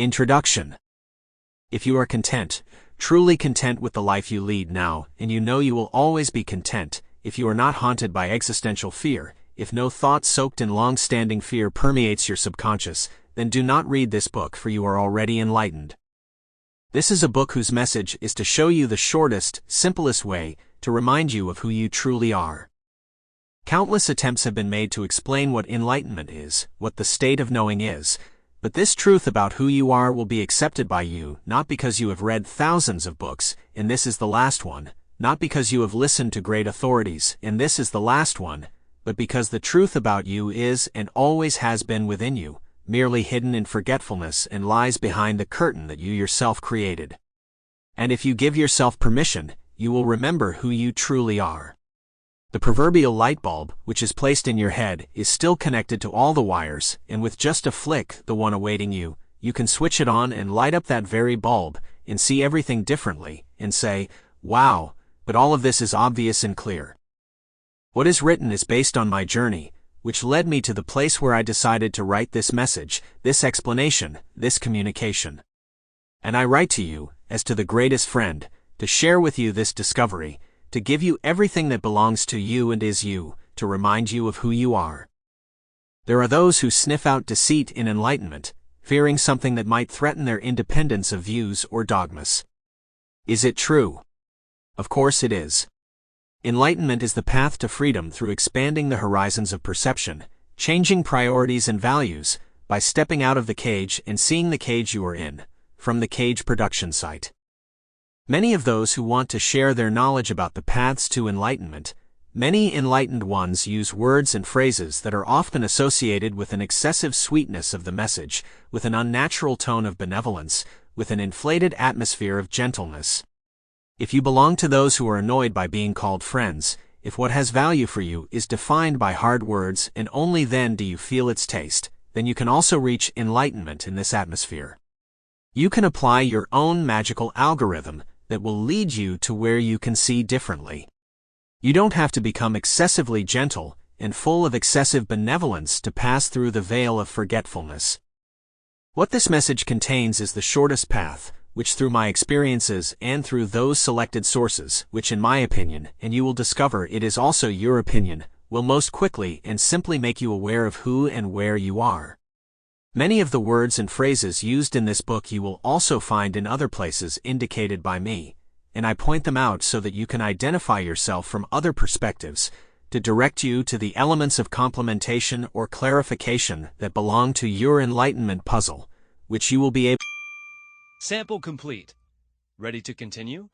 Introduction. If you are content, truly content with the life you lead now, and you know you will always be content, if you are not haunted by existential fear, if no thought soaked in long-standing fear permeates your subconscious, then do not read this book, for you are already enlightened. This is a book whose message is to show you the shortest, simplest way to remind you of who you truly are. Countless attempts have been made to explain what enlightenment is, what the state of knowing is, but this truth about who you are will be accepted by you not because you have read thousands of books, and this is the last one, not because you have listened to great authorities, and this is the last one, but because the truth about you is and always has been within you, merely hidden in forgetfulness and lies behind the curtain that you yourself created. And if you give yourself permission, you will remember who you truly are. The proverbial light bulb, which is placed in your head, is still connected to all the wires, and with just a flick, the one awaiting you, you can switch it on and light up that very bulb, and see everything differently, and say, wow, but all of this is obvious and clear. What is written is based on my journey, which led me to the place where I decided to write this message, this explanation, this communication. And I write to you, as to the greatest friend, to share with you this discovery, to give you everything that belongs to you and is you, to remind you of who you are. There are those who sniff out deceit in enlightenment, fearing something that might threaten their independence of views or dogmas. Is it true? Of course it is. Enlightenment is the path to freedom through expanding the horizons of perception, changing priorities and values, by stepping out of the cage and seeing the cage you are in, from the cage production site. Many of those who want to share their knowledge about the paths to enlightenment, many enlightened ones use words and phrases that are often associated with an excessive sweetness of the message, with an unnatural tone of benevolence, with an inflated atmosphere of gentleness. If you belong to those who are annoyed by being called friends, if what has value for you is defined by hard words and only then do you feel its taste, then you can also reach enlightenment in this atmosphere. You can apply your own magical algorithm that will lead you to where you can see differently. You don't have to become excessively gentle and full of excessive benevolence to pass through the veil of forgetfulness. What this message contains is the shortest path, which through my experiences and through those selected sources, which in my opinion, and you will discover it is also your opinion, will most quickly and simply make you aware of who and where you are. Many of the words and phrases used in this book you will also find in other places indicated by me, and I point them out so that you can identify yourself from other perspectives, to direct you to the elements of complementation or clarification that belong to your enlightenment puzzle, which you will be able. Sample complete. Ready to continue?